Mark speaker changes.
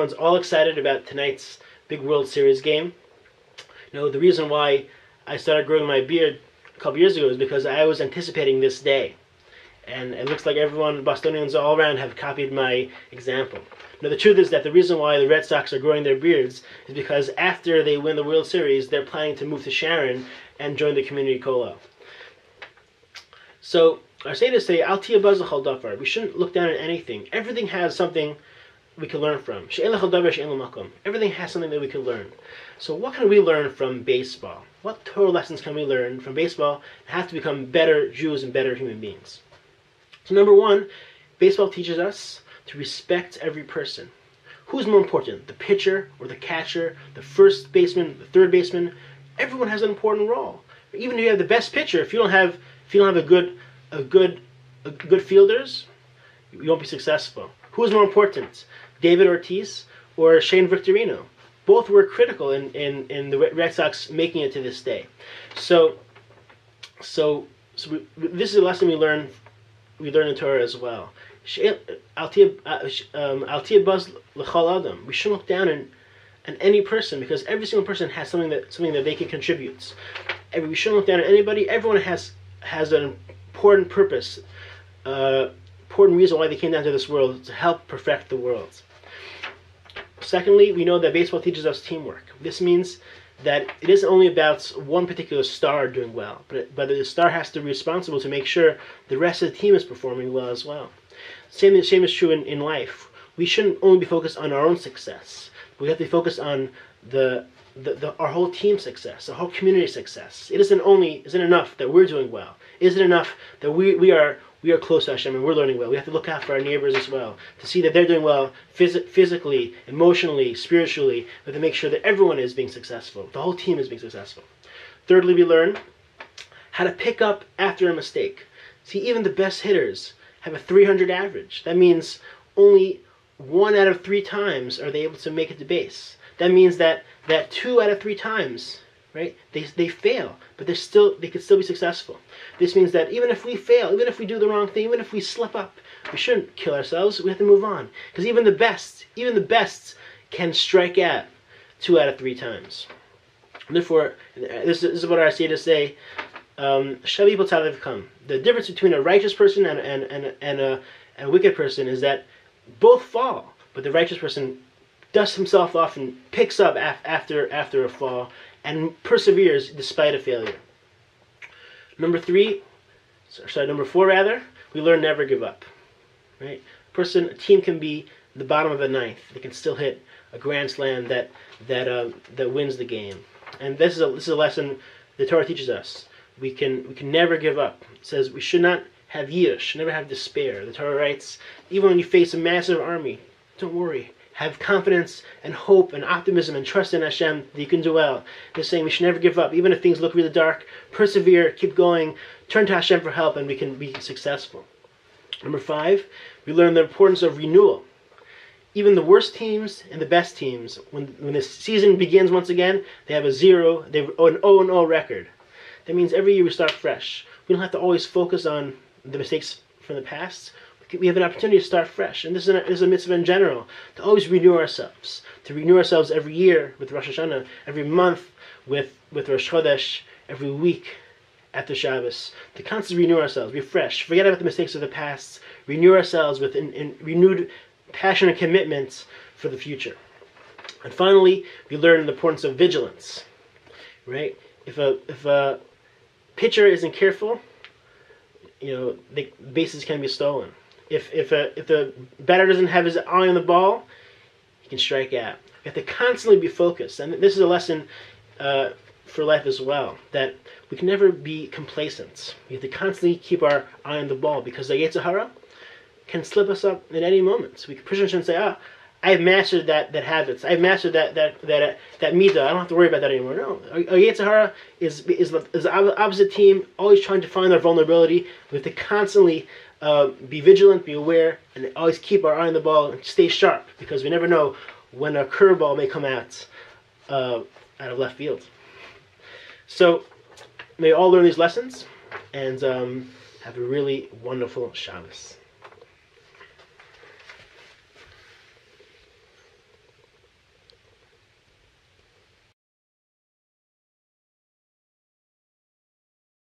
Speaker 1: everyone's all excited about tonight's big World Series game. The reason why I started growing my beard a couple years ago is because I was anticipating this day. And it looks like everyone, Bostonians all around, have copied my example. Now, the truth is that the reason why the Red Sox are growing their beards is because after they win the World Series, they're planning to move to Sharon and join the community kollel. So, I say to say, Al tiyeh baz l'chol davar. We shouldn't look down at anything. Everything has something we can learn from. She'en l'chol davar she'en lo makom. Everything has something that we can learn. So what can we learn from baseball? What Torah lessons can we learn from baseball and have to become better Jews and better human beings? So number one, baseball teaches us to respect every person. Who's more important, the pitcher or the catcher, the first baseman, the third baseman? Everyone has an important role. Even if you have the best pitcher, if you don't have a good fielders, you won't be successful. Who is more important, David Ortiz or Shane Victorino? Both were critical in the Red Sox making it to this day. So this is a lesson we learn in Torah as well. Al tiyeh baz l'chol adam. We shouldn't look down on any person because every single person has something that they can contribute. We shouldn't look down at anybody. Everyone has an important purpose, important reason why they came down to this world, to help perfect the world. Secondly, we know that baseball teaches us teamwork. This means that it isn't only about one particular star doing well, but the star has to be responsible to make sure the rest of the team is performing well as well. Same is true in life. We shouldn't only be focused on our own success. We have to be focused on our whole team's success, our whole community success. It isn't enough that we're doing well. It isn't enough that we are close to Hashem and we're learning well. We have to look out for our neighbors as well, to see that they're doing well physically, emotionally, spiritually. We have to make sure that everyone is being successful. The whole team is being successful. Thirdly, we learn how to pick up after a mistake. See, even the best hitters have a 300 average. That means only 1 out of 3 times are they able to make it to base. That means that 2 out of 3 times, right, they fail, but they could still be successful. This means that even if we fail, even if we do the wrong thing, even if we slip up, we shouldn't kill ourselves. We have to move on, because even the best can strike out 2 out of 3 times. Therefore, this is what I say to say. The difference between a righteous person and a wicked person is that both fall, but the righteous person dusts himself off and picks up after a fall and perseveres despite a failure. Number 4 rather, we learn never give up. Right? A team can be the bottom of the ninth. They can still hit a grand slam that wins the game. And this is a lesson the Torah teaches us. We can never give up. It says we should not have yish, never have despair. The Torah writes, even when you face a massive army, don't worry. Have confidence and hope and optimism and trust in Hashem that you can do well. They're saying we should never give up. Even if things look really dark, persevere, keep going, turn to Hashem for help, and we can be successful. Number 5, we learn the importance of renewal. Even the worst teams and the best teams, when the season begins once again, they have an 0-0 record. That means every year we start fresh. We don't have to always focus on the mistakes from the past. We have an opportunity to start fresh. And this is a mitzvah in general, to always renew ourselves. To renew ourselves every year with Rosh Hashanah, every month with Rosh Chodesh, every week after Shabbos. To constantly renew ourselves, be fresh. Forget about the mistakes of the past. Renew ourselves with renewed passion and commitment for the future. And finally, we learn the importance of vigilance. Right? If a pitcher isn't careful, the bases can be stolen. If the batter doesn't have his eye on the ball, he can strike out. We have to constantly be focused, and this is a lesson for life as well, that we can never be complacent. We have to constantly keep our eye on the ball, because the Yetzer Hara can slip us up at any moment. We can push and say, I've mastered that habits. I've mastered that midah. I don't have to worry about that anymore. No, a Yetzer Hara is the opposite team, always trying to find our vulnerability. We have to constantly be vigilant, be aware, and always keep our eye on the ball and stay sharp, because we never know when a curveball may come out of left field. So, may all learn these lessons and have a really wonderful Shabbos.